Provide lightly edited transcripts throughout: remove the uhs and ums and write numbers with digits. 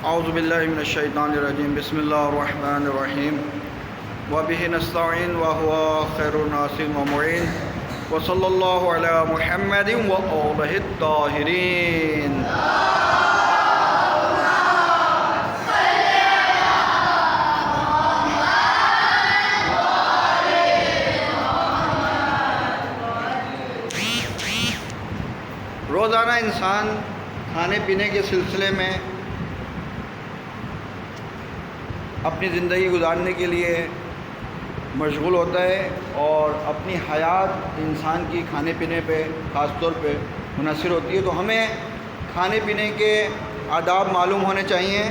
اعوذ باللہ من الشیطان الرجیم بسم اللہ الرحمن الرحیم وبہ نستعین وہو خیر الناصر ومعین وصلی اللہ علی محمد وآلہ الطاہرین. روزانہ انسان کھانے پینے کے سلسلے میں اپنی زندگی گزارنے کے لیے مشغول ہوتا ہے اور اپنی حیات انسان کی کھانے پینے پہ خاص طور پہ منحصر ہوتی ہے. تو ہمیں کھانے پینے کے آداب معلوم ہونے چاہیے.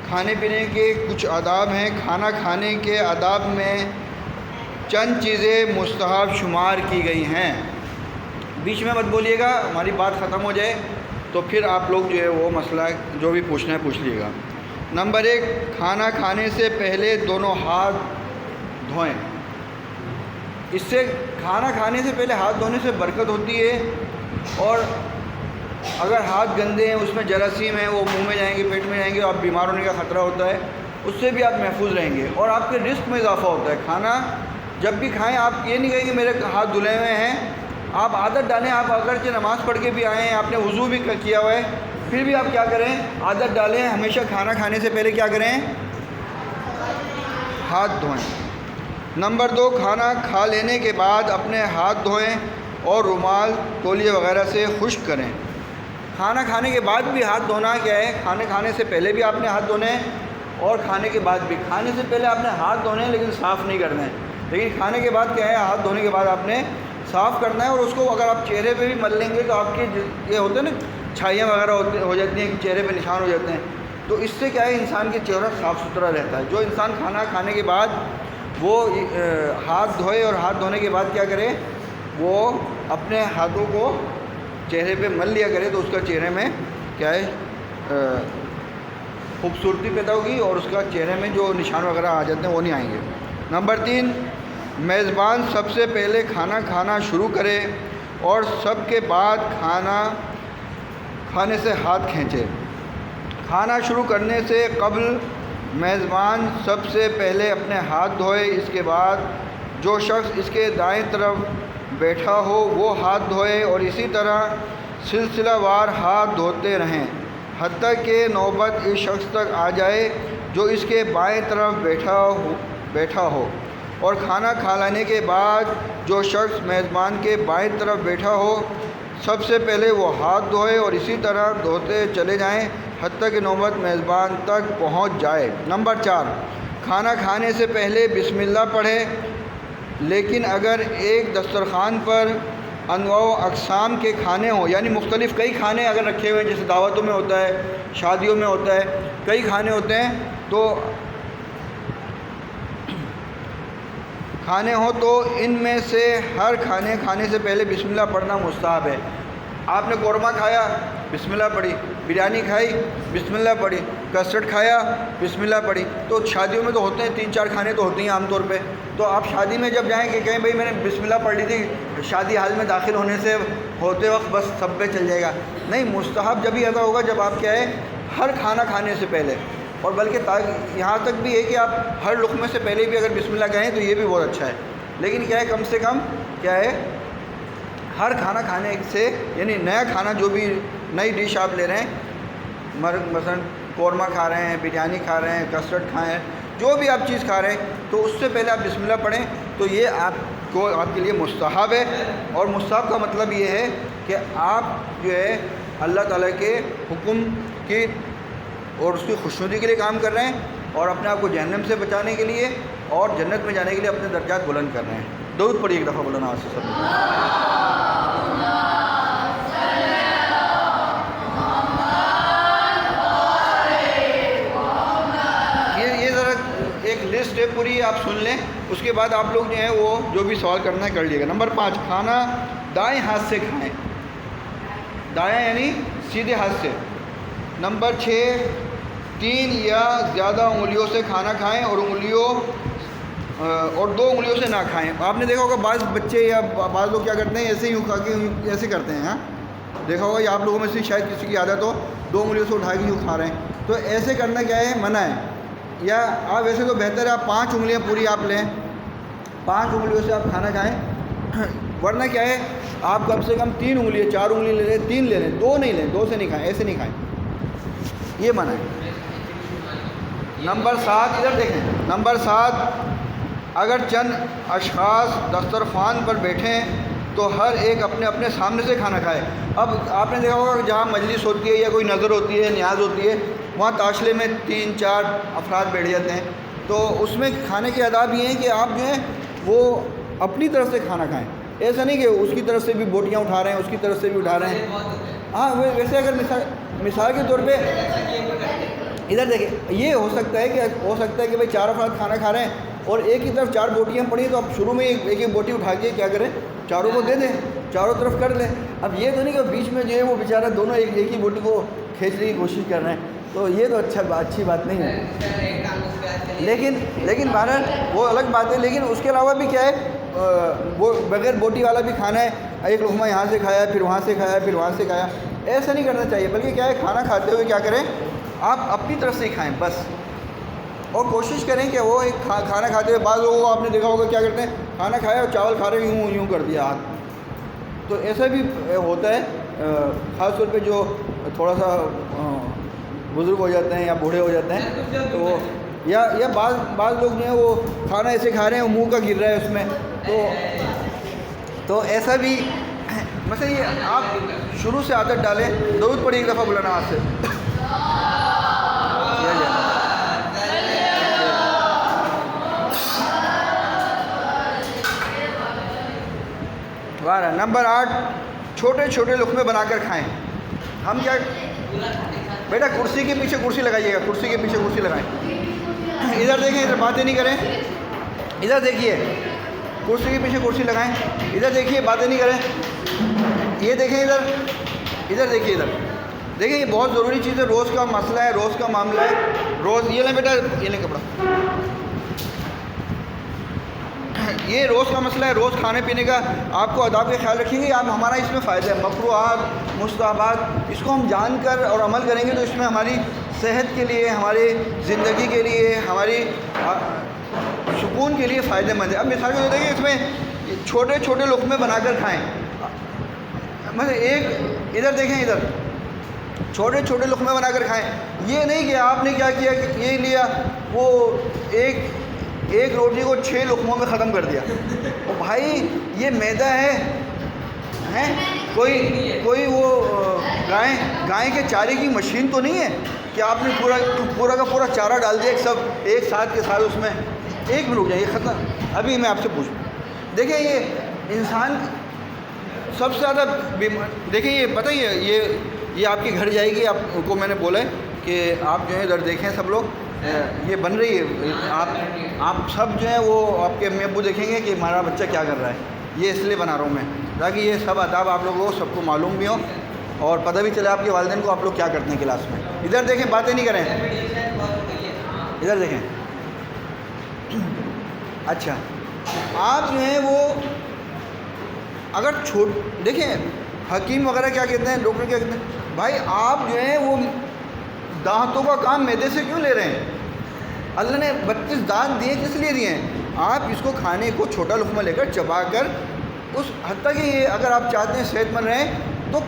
کھانے پینے کے کچھ آداب ہیں. کھانا کھانے کے آداب میں چند چیزیں مستحب شمار کی گئی ہیں. بیچ میں مت بولیے گا، ہماری بات ختم ہو جائے تو پھر آپ لوگ جو ہے وہ مسئلہ جو بھی پوچھنا ہے پوچھ لیے گا. نمبر 1، کھانا کھانے سے پہلے دونوں ہاتھ دھوئیں. اس سے کھانا کھانے سے پہلے ہاتھ دھونے سے برکت ہوتی ہے، اور اگر ہاتھ گندے ہیں، اس میں جراثیم ہیں، وہ منہ میں جائیں گے، پیٹ میں جائیں گے، آپ بیمار ہونے کا خطرہ ہوتا ہے. اس سے بھی آپ محفوظ رہیں گے اور آپ کے رزق میں اضافہ ہوتا ہے. کھانا جب بھی کھائیں آپ یہ نہیں کہیں کہ میرے ہاتھ دھلے ہوئے ہیں. آپ عادت ڈالیں. آپ اگرچہ نماز پڑھ کے بھی آئے ہیں، آپ نے وضو بھی کیا ہوا ہے، پھر بھی آپ کیا کریں، عادت ڈالیں ہمیشہ کھانا کھانے سے پہلے کیا کریں، ہاتھ دھوئیں. نمبر 2، کھانا کھا لینے کے بعد اپنے ہاتھ دھوئیں اور رومال، تولیے وغیرہ سے خشک کریں. کھانا کھانے کے بعد بھی ہاتھ دھونا کیا ہے، کھانے کھانے سے پہلے بھی آپ نے ہاتھ دھونے ہیں اور کھانے کے بعد بھی. کھانے سے پہلے آپ نے ہاتھ دھونے ہیں لیکن صاف نہیں کرنے ہیں، لیکن کھانے کے بعد کیا ہے، ہاتھ دھونے کے بعد آپ نے صاف کرنا ہے. اور اس کو اگر آپ چہرے پہ بھی مل لیں گے تو آپ کے یہ ہوتے ہیں نا، چھائیاں وغیرہ ہو جاتی ہیں، چہرے پہ نشان ہو جاتے ہیں. تو اس سے کیا ہے، انسان کے چہرہ صاف ستھرا رہتا ہے. جو انسان کھانا کھانے کے بعد وہ ہاتھ دھوئے اور ہاتھ دھونے کے بعد کیا کرے، وہ اپنے ہاتھوں کو چہرے پہ مل لیا کرے تو اس کا چہرے میں کیا ہے، خوبصورتی پیدا ہوگی اور اس کا چہرے میں جو نشان وغیرہ آ جاتے ہیں وہ نہیں آئیں گے. نمبر 3، میزبان سب سے پہلے کھانا کھانا شروع کرے اور سب کے بعد کھانے سے ہاتھ کھینچے. کھانا شروع کرنے سے قبل میزبان سب سے پہلے اپنے ہاتھ دھوئے. اس کے بعد جو شخص اس کے دائیں طرف بیٹھا ہو وہ ہاتھ دھوئے اور اسی طرح سلسلہ وار ہاتھ دھوتے رہیں حتیٰ کہ نوبت اس شخص تک آ جائے جو اس کے بائیں طرف بیٹھا ہو. اور کھانا کھا لینے کے بعد جو شخص میزبان کے بائیں طرف بیٹھا ہو سب سے پہلے وہ ہاتھ دھوئے اور اسی طرح دھوتے چلے جائیں حتیٰ کہ نوبت میزبان تک پہنچ جائے. نمبر 4، کھانا کھانے سے پہلے بسم اللہ پڑھے. لیکن اگر ایک دسترخوان پر انواع و اقسام کے کھانے ہوں، یعنی مختلف کئی کھانے اگر رکھے ہوئے ہیں، جیسے دعوتوں میں ہوتا ہے، شادیوں میں ہوتا ہے، کئی کھانے ہوتے ہیں، تو کھانے ہوں تو ان میں سے ہر کھانے سے پہلے بسم اللہ پڑھنا مستحب ہے. آپ نے قورمہ کھایا، بسم اللہ پڑھی. بریانی کھائی، بسم اللہ پڑھی. کسٹرڈ کھایا، بسم اللہ پڑھی. تو شادیوں میں تو ہوتے ہیں 3-4 کھانے تو ہوتے ہیں عام طور پہ. تو آپ شادی میں جب جائیں کہ کہیں بھائی میں نے بسم اللہ پڑھ لی تھی، شادی حال میں داخل ہونے سے ہوتے وقت بس سب پہ چل جائے گا. نہیں، مستحب جب ہی ایسا ہوگا جب آپ کیا ہے، ہر کھانا کھانے سے پہلے، اور بلکہ یہاں تک بھی ہے کہ آپ ہر لقمے سے پہلے بھی اگر بسم اللہ کہیں تو یہ بھی بہت اچھا ہے. لیکن کیا ہے، کم سے کم کیا ہے، ہر کھانا کھانے سے، یعنی نیا کھانا جو بھی نئی ڈش آپ لے رہے ہیں، مثلا قورمہ کھا رہے ہیں، بریانی کھا رہے ہیں، کسٹرڈ کھائیں، جو بھی آپ چیز کھا رہے ہیں، تو اس سے پہلے آپ بسم اللہ پڑھیں. تو یہ آپ کے لیے مستحب ہے. اور مستحب کا مطلب یہ ہے کہ آپ جو ہے اللہ تعالیٰ کے حکم کی اور اس کی خوشنودی کے لیے کام کر رہے ہیں، اور اپنے آپ کو جہنم سے بچانے کے لیے اور جنت میں جانے کے لیے اپنے درجات بلند کر رہے ہیں. درود پڑھیے ایک دفعہ بلند آواز سے سب. یہ ذرا ایک لسٹ ہے پوری، آپ سن لیں. اس کے بعد آپ لوگ جو ہے وہ جو بھی سوال کرنا ہے کر لیے گا. نمبر 5، کھانا دائیں ہاتھ سے کھائیں. دائیں یعنی سیدھے ہاتھ سے. نمبر 6، 3 یا زیادہ انگلیوں سے کھانا کھائیں اور 2 انگلیوں سے نہ کھائیں. آپ نے دیکھا ہوگا بعض بچے یا بعض لوگ کیا کرتے ہیں، ایسے ہی کھا کے ایسے کرتے ہیں. ہاں، دیکھا ہوگا یہ آپ لوگوں میں سے شاید کسی کی عادت ہو 2 انگلیوں سے اٹھا کے یوں کھا رہے ہیں، تو ایسے کرنا کیا ہے، منع ہے. یا آپ ویسے تو بہتر ہے آپ 5 انگلیاں پوری آپ لیں، 5 انگلیوں سے آپ کھانا کھائیں. ورنہ کیا ہے آپ کم سے کم 3 انگلیاں 4 انگلی لے لیں، 3 لے لیں، 2 نہیں لیں، 2 سے نہیں کھائیں، ایسے نہیں کھائیں، یہ منع ہے. نمبر 7 ادھر دیکھیں، نمبر 7 اگر چند اشخاص دسترخوان پر بیٹھیں تو ہر ایک اپنے اپنے سامنے سے کھانا کھائے. اب آپ نے دیکھا ہوگا کہ جہاں مجلس ہوتی ہے یا کوئی نظر ہوتی ہے، نیاز ہوتی ہے، وہاں تاشلے میں 3-4 افراد بیٹھ جاتے ہیں. تو اس میں کھانے کے آداب یہ ہیں کہ آپ جو ہے وہ اپنی طرف سے کھانا کھائیں. ایسا نہیں کہ اس کی طرف سے بھی بوٹیاں اٹھا رہے ہیں، اس کی طرف سے بھی اٹھا رہے ہیں. ہاں ویسے اگر مثال کے طور پہ ادھر دیکھیں، یہ ہو سکتا ہے کہ بھائی 4 افراد کھانا کھا رہے ہیں اور ایک ہی طرف 4 بوٹیاں پڑی ہیں، تو آپ شروع میں ایک بوٹی اٹھا کے کیا کریں، چاروں کو دے دیں، چاروں طرف کر لیں. اب یہ تو نہیں کہ بیچ میں جو ہے وہ بیچارہ دونوں ایک ہی بوٹی کو کھینچنے کی کوشش کر رہے ہیں، تو یہ تو اچھی بات نہیں ہے. لیکن بہرحال وہ الگ بات ہے. لیکن اس کے علاوہ بھی کیا ہے، وہ بغیر بوٹی والا بھی کھانا ہے، ایک لقمہ یہاں سے کھایا، پھر وہاں سے کھایا، پھر وہاں سے کھایا، ایسا نہیں کرنا چاہیے. بلکہ کیا ہے، کھانا کھاتے ہوئے کیا کریں، آپ اپنی طرف سے ہی کھائیں بس. اور کوشش کریں کہ وہ ایک کھانا کھاتے ہوئے، بعض لوگوں کو آپ نے دیکھا ہوگا کیا کرتے ہیں، کھانا کھایا اور چاول کھا رہے یوں کر دیا ہاتھ. تو ایسا بھی ہوتا ہے، خاص طور پہ جو تھوڑا سا بزرگ ہو جاتے ہیں یا بوڑھے ہو جاتے ہیں، تو یا بعض لوگ جو ہیں وہ کھانا ایسے کھا رہے ہیں، منہ کا گر رہا ہے اس میں، تو ایسا بھی مثلا یہ آپ شروع سے عادت ڈالیں. درود پڑھی ایک دفعہ بلانا آپ سے. نمبر 8 چھوٹے چھوٹے لقمے بنا کر کھائیں. ہم کیا بیٹا کرسی کے پیچھے کرسی لگائیے گا، کرسی کے پیچھے کرسی لگائیں. ادھر دیکھیں، ادھر باتیں نہیں کریں. ادھر دیکھیے، کرسی کے پیچھے کرسی لگائیں. ادھر دیکھیے، باتیں نہیں کریں. یہ دیکھیں ادھر دیکھیے، ادھر دیکھیں، یہ بہت ضروری چیز ہے. روز کا مسئلہ ہے، روز کا معاملہ ہے. روز یہ لیں بیٹا، یہ لیں کپڑا. یہ روز کا مسئلہ ہے، روز کھانے پینے کا آپ کو آداب کا خیال رکھیں گے. آپ ہمارا اس میں فائدہ ہے، مکروہات مستحبات اس کو ہم جان کر اور عمل کریں گے تو اس میں ہماری صحت کے لیے، ہماری زندگی کے لیے، ہماری سکون کے لیے فائدہ مند ہے. اب مثال کے طور دیکھیں، اس میں چھوٹے چھوٹے لقمے بنا کر کھائیں. مثلا ایک ادھر دیکھیں، ادھر چھوٹے چھوٹے لقمے بنا کر کھائیں. یہ نہیں کہ آپ نے کیا کیا، یہ لیا وہ ایک روٹی کو 6 لقموں میں ختم کر دیا. اور بھائی یہ میدا ہے، کوئی وہ گائے کے چارے کی مشین تو نہیں ہے کہ آپ نے پورا کا پورا چارہ ڈال دیا ایک ساتھ کے ساتھ اس میں. ایک منٹ جائے، یہ ختم. ابھی میں آپ سے پوچھوں، دیکھیں یہ انسان سب سے زیادہ دیکھیں، یہ پتہ ہی ہے، یہ آپ کے گھر جائے گی. آپ کو میں نے بولا ہے کہ آپ جو ہے ادھر دیکھیں، سب لوگ یہ بن رہی ہے. آپ سب جو ہے وہ آپ کے امی ابو دیکھیں گے کہ ہمارا بچہ کیا کر رہا ہے. یہ اس لیے بنا رہا ہوں میں، تاکہ یہ سب آداب آپ لوگوں کو سب کو معلوم بھی ہو اور پتہ بھی چلے آپ کے والدین کو آپ لوگ کیا کرتے ہیں کلاس میں. ادھر دیکھیں، باتیں نہیں کریں. ادھر دیکھیں. اچھا، آپ جو ہیں وہ اگر دیکھیں حکیم وغیرہ کیا کہتے ہیں، ڈاکٹر کیا کہتے ہیں، بھائی آپ جو ہیں وہ دانتوں کا کام معدے سے کیوں لے رہے ہیں؟ اللہ نے 32 دانت دیے، کس لیے دیے ہیں؟ آپ اس کو کھانے کو چھوٹا لقمہ لے کر چبا کر حتیٰ کہ یہ اگر آپ چاہتے ہیں صحت مند رہیں تو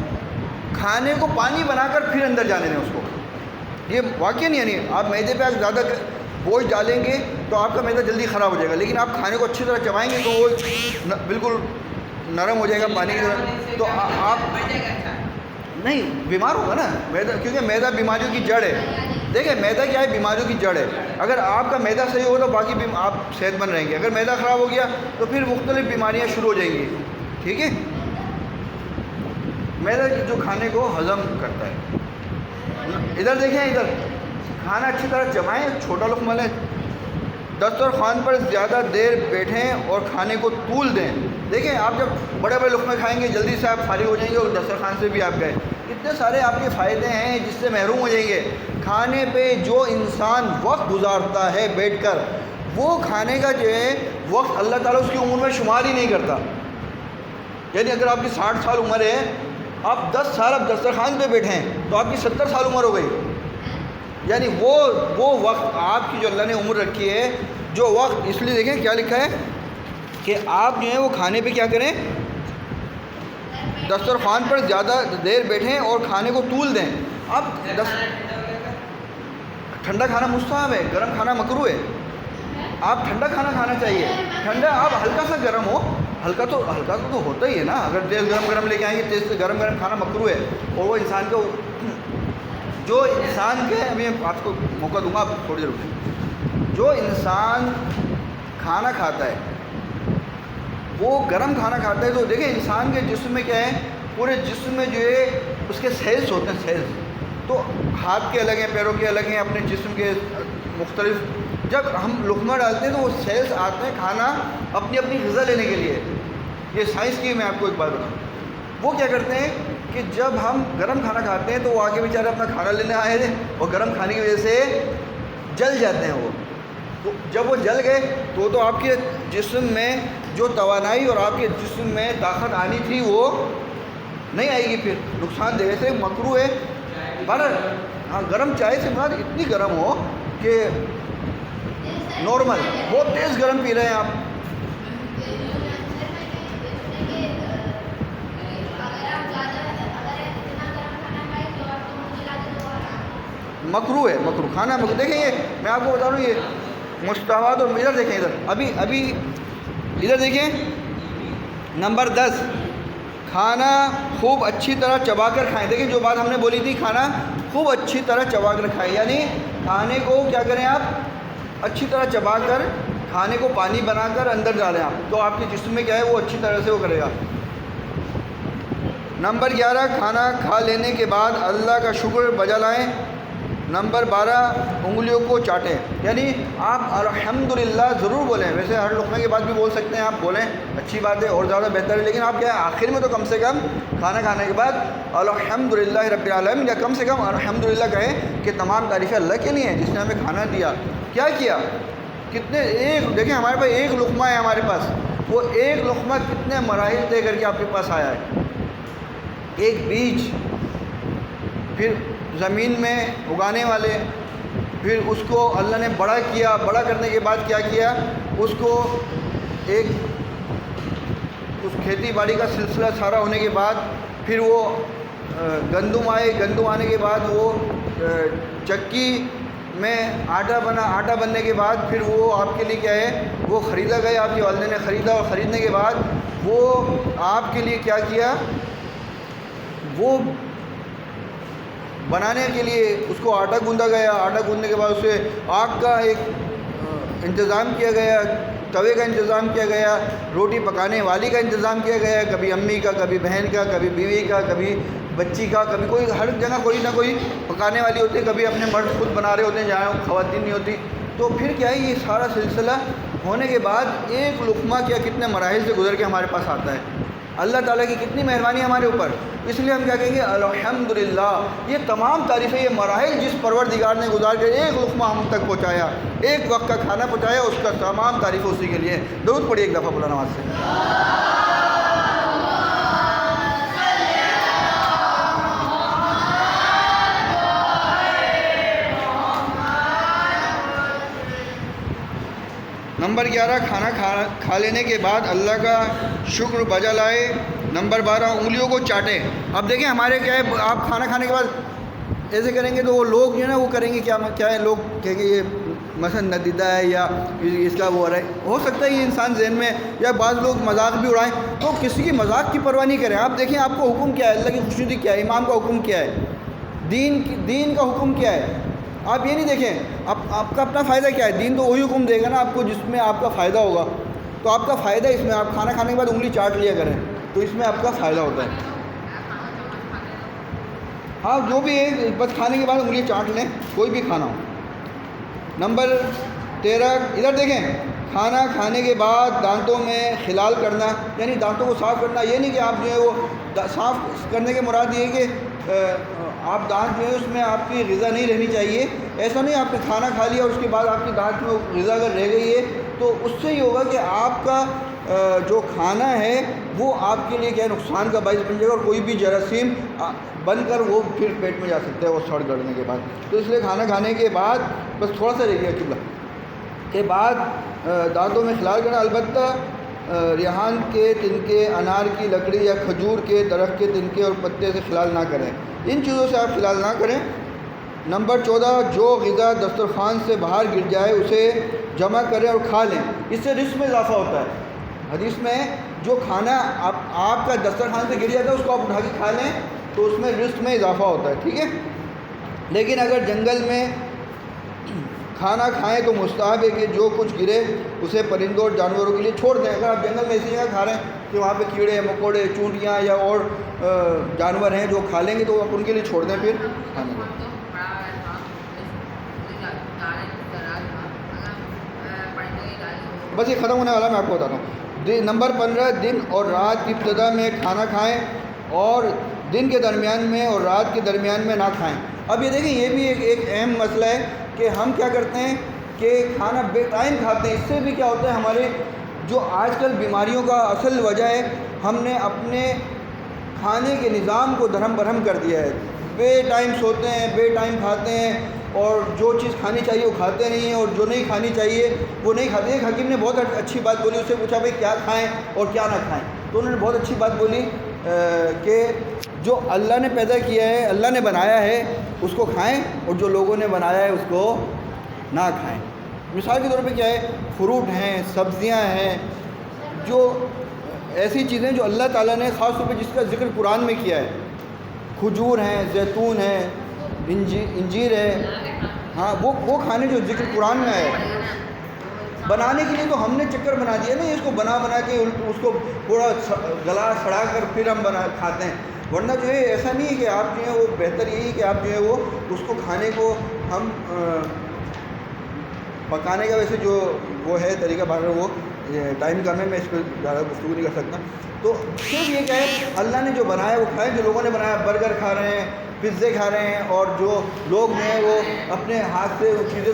کھانے کو پانی بنا کر پھر اندر جانے دیں اس کو. یہ واقعی نہیں، یعنی آپ میدے پہ زیادہ بوجھ ڈالیں گے تو آپ کا میدا جلدی خراب ہو جائے گا. لیکن آپ کھانے کو اچھی طرح چبائیں گے تو وہ بالکل نرم ہو جائے گا پانی کی طرح. تو آپ نہیں بیمار ہوگا نا میدا، کیونکہ میدا بیماریوں کی جڑ ہے. دیکھیں میدا کیا ہے، بیماریوں کی جڑ ہے. اگر آپ کا میدا صحیح ہو تو باقی آپ صحت مند رہیں گے. اگر میدا خراب ہو گیا تو پھر مختلف بیماریاں شروع ہو جائیں گی. ٹھیک ہے، میدا جو کھانے کو ہضم کرتا ہے. ادھر دیکھیں، ادھر کھانا اچھی طرح چبائیں، چھوٹا لقمہ لیں. دسترخوان پر زیادہ دیر بیٹھیں اور کھانے کو طول دیں. دیکھیں آپ جب بڑے بڑے لقمے کھائیں گے جلدی سے آپ فارغ ہو جائیں گے اور دسترخوان سے بھی آپ گئے. اتنے سارے آپ کے فائدے ہیں جس سے محروم ہو جائیں گے. کھانے پہ جو انسان وقت گزارتا ہے بیٹھ کر، وہ کھانے کا جو ہے وقت اللہ تعالیٰ اس کی عمر میں شمار ہی نہیں کرتا. یعنی اگر آپ کی 60 سال عمر ہے آپ 10 سال اب دسترخوان پہ بیٹھے ہیں تو آپ کی 70 سال عمر ہو گئی. یعنی وہ وقت آپ کی جو اللہ نے عمر رکھی ہے، جو وقت، اس لیے دیکھیں کیا لکھا ہے کہ آپ جو ہے وہ کھانے پہ کیا کریں، دسترخوان پر زیادہ دیر بیٹھیں اور کھانے کو طول دیں. آپ ٹھنڈا کھانا مستحب ہے، گرم کھانا مکروہ ہے. آپ ٹھنڈا کھانا کھانا چاہیے. ٹھنڈا آپ ہلکا سا گرم ہو، ہلکا تو ہوتا ہی ہے نا. اگر تیز گرم لے کے آئیں گے، تیز سے گرم کھانا مکروہ ہے. اور وہ انسان کو، جو انسان کے، ابھی میں آپ کو موقع دوں گا، آپ تھوڑی دیر رکیں. جو انسان کھانا کھاتا ہے وہ گرم کھانا کھاتا ہے تو دیکھیں انسان کے جسم میں کیا ہے، پورے جسم میں جو ہے اس کے سیلز ہوتے ہیں. سیلز تو ہاتھ کے الگ ہیں، پیروں کے الگ ہیں، اپنے جسم کے مختلف. جب ہم لقمہ ڈالتے ہیں تو وہ سیلز آتے ہیں کھانا اپنی غذا لینے کے لیے. یہ سائنس کی میں آپ کو ایک بات بتاؤں. وہ کیا کرتے ہیں کہ جب ہم گرم کھانا کھاتے ہیں تو وہ آگے بیچارے اپنا کھانا لینے آئے تھے اور گرم کھانے کی وجہ سے جل جاتے ہیں. وہ تو جب وہ جل گئے تو آپ کے جسم میں جو توانائی اور آپ کے جسم میں طاقت آنی تھی وہ نہیں آئے گی، پھر نقصان دہ. سے مکروہ ہے. ہاں گرم چائے سے مراد اتنی گرم ہو کہ نارمل، بہت تیز گرم پی رہے ہیں آپ. مکروہ ہے، مکروہ کھانا مکروہ. دیکھیں یہ میں آپ کو بتا رہا ہوں، یہ مستحبات. اور ادھر دیکھیں، ابھی ادھر دیکھیں نمبر 10، کھانا خوب اچھی طرح چبا کر کھائیں. دیکھیں جو بات ہم نے بولی تھی، کھانا خوب اچھی طرح چبا کر کھائیں. یعنی کھانے کو کیا کریں آپ، اچھی طرح چبا کر کھانے کو پانی بنا کر اندر ڈالیں آپ، تو آپ کے جسم میں کیا ہے وہ اچھی طرح سے وہ کرے گا. نمبر 11، کھانا کھا لینے کے بعد اللہ کا شکر بجا لائیں. نمبر 12، انگلیوں کو چاٹیں. یعنی آپ الحمدللہ ضرور بولیں. ویسے ہر لقمے کے بعد بھی بول سکتے ہیں، آپ بولیں، اچھی بات ہے اور زیادہ بہتر ہے. لیکن آپ کیا ہے آخر میں تو کم سے کم کھانا کھانے کے بعد الحمدللہ رب العالمین، یا کم سے کم الحمدللہ کہیں کہ تمام تعریفیں اللہ کے لیے ہیں جس نے ہمیں کھانا دیا. کیا کتنے، ایک دیکھیں ہمارے پاس ایک لقمہ ہے ہمارے پاس، وہ ایک لقمہ کتنے مراحل طے کر کے آپ کے پاس آیا ہے. ایک بیج، پھر زمین میں اگانے والے، پھر اس کو اللہ نے بڑا کیا. بڑا کرنے کے بعد کیا کیا، اس کو ایک اس کھیتی باڑی کا سلسلہ سارا ہونے کے بعد پھر وہ گندم آئے. گندم آنے کے بعد وہ چکی میں آٹا بنا. آٹا بننے کے بعد پھر وہ آپ کے لیے کیا ہے وہ خریدا گیا. آپ کے والدین نے خریدا اور خریدنے کے بعد وہ آپ کے لیے کیا کیا، وہ بنانے کے لیے اس کو آٹا گوندا گیا. آٹا گوندنے کے بعد اسے آگ کا ایک انتظام کیا گیا، توے کا انتظام کیا گیا، روٹی پکانے والی کا انتظام کیا گیا. کبھی امی کا، کبھی بہن کا، کبھی بیوی کا، کبھی بچی کا، کبھی کوئی، ہر جگہ کوئی نہ کوئی پکانے والی ہوتی ہے. کبھی اپنے مرد خود بنا رہے ہوتے ہیں جہاں خواتین نہیں ہوتی. تو پھر کیا ہے یہ سارا سلسلہ ہونے کے بعد ایک لقمہ کیا کتنے مراحل سے گزر کے ہمارے پاس آتا ہے. اللہ تعالیٰ کی کتنی مہربانی ہمارے اوپر. اس لیے ہم کیا کہیں گے الحمدللہ. یہ تمام تعریفیں، یہ مراحل جس پروردگار نے گزار کے ایک لقمہ ہم تک پہنچایا، ایک وقت کا کھانا پہنچایا، اس کا تمام تعریفیں اسی کے لیے. درود پڑھیے ایک دفعہ مولانا نواز سے. نمبر 11، کھانا کھا لینے کے بعد اللہ کا شکر بجا لائے. نمبر 12، انگلیوں کو چاٹیں. اب دیکھیں ہمارے کیا ہے، آپ کھانا کھانے کے بعد ایسے کریں گے تو وہ لوگ جو ہے نا وہ کریں گے کیا ہے، لوگ کہیں گے یہ مثلا ندیدہ ہے یا اس کا وہ ہے. ہو سکتا ہے یہ انسان ذہن میں، یا بعض لوگ مذاق بھی اڑائیں. تو کسی کی مذاق کی پرواہ نہیں کریں. آپ دیکھیں آپ کو حکم کیا ہے، اللہ کی خوشنودی کیا ہے، امام کا حکم کیا ہے، دین کا حکم کیا ہے. آپ یہ نہیں دیکھیں آپ کا اپنا فائدہ کیا ہے. دین تو وہی حکم دے گا نا آپ کو جس میں آپ کا فائدہ ہوگا. تو آپ کا فائدہ اس میں، آپ کھانا کھانے کے بعد انگلی چاٹ لیا کریں تو اس میں آپ کا فائدہ ہوتا ہے. ہاں جو بھی ہے بس کھانے کے بعد انگلی چاٹ لیں، کوئی بھی کھانا ہو. نمبر 13، ادھر دیکھیں، کھانا کھانے کے بعد دانتوں میں خلال کرنا، یعنی دانتوں کو صاف کرنا. یہ نہیں کہ آپ جو ہے وہ صاف کرنے کے مراد یہ ہے کہ آپ دانت جو ہے اس میں آپ کی غذا نہیں رہنی چاہیے. ایسا نہیں آپ نے کھانا کھا لیا اور اس کے بعد آپ کی دانت میں غذا اگر رہ گئی ہے تو اس سے یہ ہوگا کہ آپ کا جو کھانا ہے وہ آپ کے لیے کیا نقصان کا باعث بن جائے گا، اور کوئی بھی جراثیم بن کر وہ پھر پیٹ میں جا سکتا ہے وہ سڑ گڑنے کے بعد. تو اس لیے کھانا کھانے کے بعد بس تھوڑا سا رہ گیا قبلہ کے بعد دانتوں میں خلال کرنا، البتہ ریحان کے تنکے، انار کی لکڑی یا کھجور کے درخت کے تنکے اور پتے سے خلال نہ کریں. ان چیزوں سے آپ خلال نہ کریں. نمبر 14، جو غذا دسترخوان سے باہر گر جائے اسے جمع کریں اور کھا لیں، اس سے رزق میں اضافہ ہوتا ہے. حدیث میں جو کھانا آپ کا دسترخوان سے گر جاتا ہے اس کو آپ اٹھا کے کھا لیں تو اس میں رزق میں اضافہ ہوتا ہے. ٹھیک ہے. لیکن اگر جنگل میں کھانا کھائیں تو مستحب ہے کہ جو کچھ گرے اسے پرندوں اور جانوروں کے لیے چھوڑ دیں. اگر آپ جنگل میں ایسی جگہ کھا رہے ہیں کہ وہاں پہ کیڑے مکوڑے چونٹیاں یا اور جانور ہیں جو کھا لیں گے تو آپ ان کے لیے چھوڑ دیں پھر کھانے کو. بس یہ ختم ہونے والا، میں آپ کو بتاتا ہوں. نمبر 15، دن اور رات کی ابتدا میں کھانا کھائیں اور دن کے درمیان میں اور رات کے درمیان میں نہ کھائیں. اب یہ دیکھیں یہ بھی ایک اہم مسئلہ ہے کہ ہم کیا کرتے ہیں کہ کھانا بے ٹائم کھاتے ہیں. اس سے بھی کیا ہوتا ہے، ہمارے جو آج کل بیماریوں کا اصل وجہ ہے ہم نے اپنے کھانے کے نظام کو درہم برہم کر دیا ہے. بے ٹائم سوتے ہیں، بے ٹائم کھاتے ہیں، اور جو چیز کھانی چاہیے وہ کھاتے نہیں ہیں، اور جو نہیں کھانی چاہیے وہ نہیں کھاتے. ایک حکیم نے بہت اچھی بات بولی، اس سے پوچھا بھائی کیا کھائیں اور کیا نہ کھائیں، تو انہوں نے بہت اچھی بات بولی کہ جو اللہ نے پیدا کیا ہے، اللہ نے بنایا ہے اس کو کھائیں، اور جو لوگوں نے بنایا ہے اس کو نہ کھائیں. مثال کے طور پہ کیا ہے، فروٹ ہیں، سبزیاں ہیں، جو ایسی چیزیں جو اللہ تعالیٰ نے خاص طور پہ جس کا ذکر قرآن میں کیا ہے، کھجور ہیں، زیتون ہے، انجیر ہے، ہاں وہ کھانے جو ذکر قرآن میں ہے. بنانے کے لیے تو ہم نے چکر بنا دیا نا، اس کو بنا کے اس کو پورا گلا سڑا کر پھر ہم کھاتے ہیں. ورنہ جو ہے ایسا نہیں ہے کہ آپ جو ہے وہ بہتر یہی ہے کہ آپ جو ہے وہ اس کو کھانے کو ہم پکانے کا ویسے جو وہ ہے طریقہ باہر وہ ٹائم کم ہے، میں اس پہ زیادہ گفتگو نہیں کر سکتا. تو صرف یہ کہ ہے اللہ نے جو بنایا وہ کھائیں. جو لوگوں نے بنایا برگر کھا رہے ہیں، پزے کھا رہے ہیں، اور جو لوگ ہیں وہ اپنے ہاتھ سے وہ چیزیں،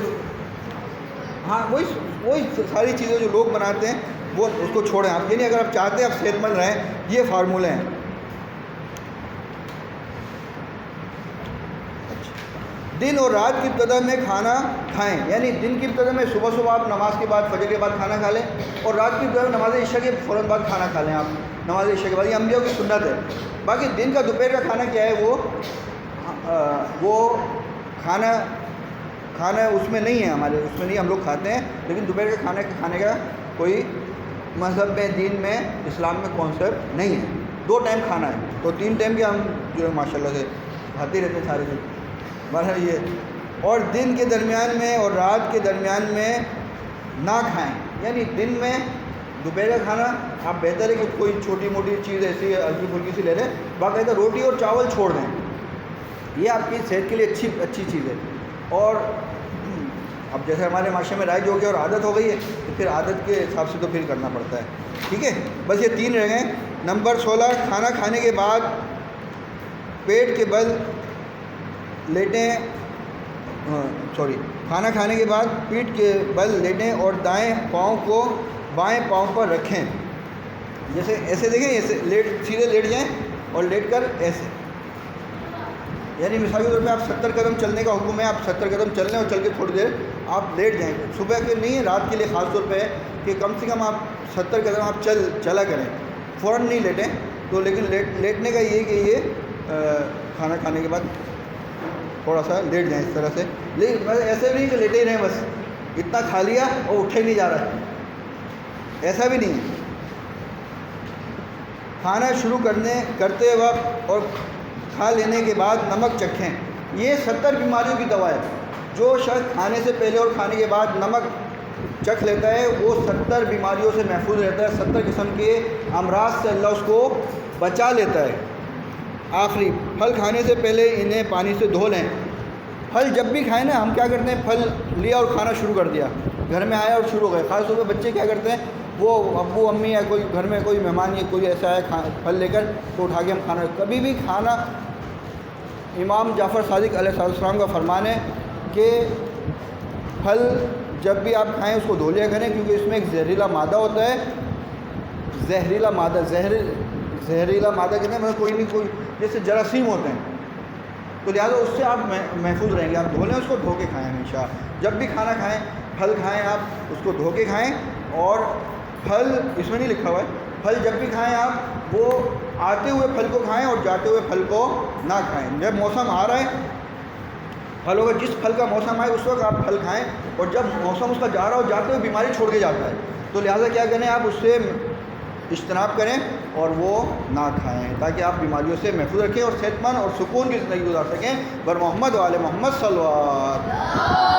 ہاں وہی ساری چیزیں جو لوگ بناتے ہیں وہ اس کو چھوڑیں آپ. یعنی اگر آپ چاہتے ہیں آپ صحت مند رہیں، یہ فارمولے ہیں. دن اور رات کی ابتدا میں کھانا کھائیں، یعنی دن کی ابتدا میں صبح آپ نماز کے بعد فجر کے بعد کھانا کھا لیں، اور رات کی ابتدا میں نماز عشاء کے فوراً بعد کھانا کھا لیں. آپ نماز عشاء کے بعد، یہ انبیاء کی سنت ہے. باقی دن کا دوپہر کا کھانا کیا ہے، وہ کھانا اس میں نہیں ہے، ہمارے اس میں نہیں، ہم لوگ کھاتے ہیں. لیکن دوپہر کا کھانے کا کوئی مذہب میں، دین میں، اسلام میں کانسیپٹ نہیں ہے. 2 ٹائم کھانا ہے، تو 3 ٹائم کے ہم جو ہے ماشاء اللہ سے کھاتے رہتے ہیں سارے دن. بہرحال یہ، اور دن کے درمیان میں اور رات کے درمیان میں نہ کھائیں. یعنی دن میں دوپہر کا کھانا آپ بہتر ہے کہ کوئی چھوٹی موٹی چیز ایسی ہلکی پھلکی سی لے لیں، باقاعدہ روٹی اور چاول چھوڑ دیں. یہ آپ کی صحت کے لیے اچھی چیز ہے. اور اب جیسے ہمارے معاشرے میں رائج ہو گیا اور عادت ہو گئی ہے، تو پھر عادت کے حساب سے تو پھر کرنا پڑتا ہے. ٹھیک ہے، بس یہ 3 رہ گئے. نمبر 16، کھانا کھانے کے بعد پیٹ کے بل لیٹیں، کھانا کھانے کے بعد پیٹھ کے بل لیٹیں اور دائیں پاؤں کو بائیں پاؤں پر رکھیں. جیسے ایسے دیکھیں، ایسے سیدھے لیٹ جائیں اور لیٹ کر ایسے، یعنی مثال کے طور پہ آپ 70 قدم چلنے کا حکم ہے، آپ 70 قدم چل لیں اور چل کے تھوڑی دیر آپ لیٹ جائیں. صبح کے نہیں ہے، رات کے لیے خاص طور پہ ہے کہ کم سے کم آپ 70 قدم آپ چلا کریں، فوراً نہیں لیٹیں. تو لیکن لیٹنے کا یہ کہ یہ کھانا کھانے کے بعد تھوڑا سا لیٹ جائیں اس طرح سے. لیکن ایسے بھی نہیں کہ لیٹے ہی رہیں، بس اتنا کھا لیا اور اٹھے نہیں جا رہا، ایسا بھی نہیں ہے. کھانا شروع کرتے وقت اور کھا لینے کے بعد نمک چکھیں. یہ 70 بیماریوں کی دوا ہے. جو شخص کھانے سے پہلے اور کھانے کے بعد نمک چکھ لیتا ہے وہ 70 بیماریوں سے محفوظ رہتا ہے. 70 قسم کے امراض سے اللہ اس کو بچا لیتا ہے. آخری، پھل کھانے سے پہلے انہیں پانی سے دھو لیں. پھل جب بھی کھائیں نا، ہم کیا کرتے ہیں، پھل لیا اور کھانا شروع کر دیا، گھر میں آیا اور شروع ہو گئے. خاص طور پہ بچے کیا کرتے ہیں، وہ ابو امی یا کوئی گھر میں کوئی مہمان یا کوئی ایسا ہے پھل لے کر، تو اٹھا کے ہم کھانا. کبھی بھی کھانا، امام جعفر صادق علیہ السلام کا فرمان ہے کہ پھل جب بھی آپ کھائیں اس کو دھو لیا کریں، کیونکہ اس میں ایک زہریلا مادہ ہوتا ہے زہریلا مادہ زہریلا مادہ کہتے ہیں مطلب کوئی جیسے جراثیم ہوتے ہیں، تو لہٰذا اس سے آپ محفوظ رہیں گے. آپ دھو لیں اس کو، دھو کے کھائیں ہمیشہ. جب بھی کھانا کھائیں، پھل کھائیں آپ اس کو دھو کے کھائیں. اور پھل اس میں نہیں لکھا ہوا ہے، پھل جب بھی کھائیں آپ وہ آتے ہوئے پھل کو کھائیں اور جاتے ہوئے پھل کو نہ کھائیں. جب موسم آ رہا ہے پھلوں کا، جس پھل کا موسم آئے اس وقت آپ پھل کھائیں، اور جب موسم اس کا جا رہا ہو جاتے ہوئے بیماری چھوڑ کے جاتا ہے، تو لہٰذا کیا کریں آپ اس سے اجتناب کریں اور وہ نہ کھائیں، تاکہ آپ بیماریوں سے محفوظ رکھیں اور صحت مند اور سکون کی زندگی گزار سکیں. بر محمد و آل محمد صلی اللہ علیہ وسلم.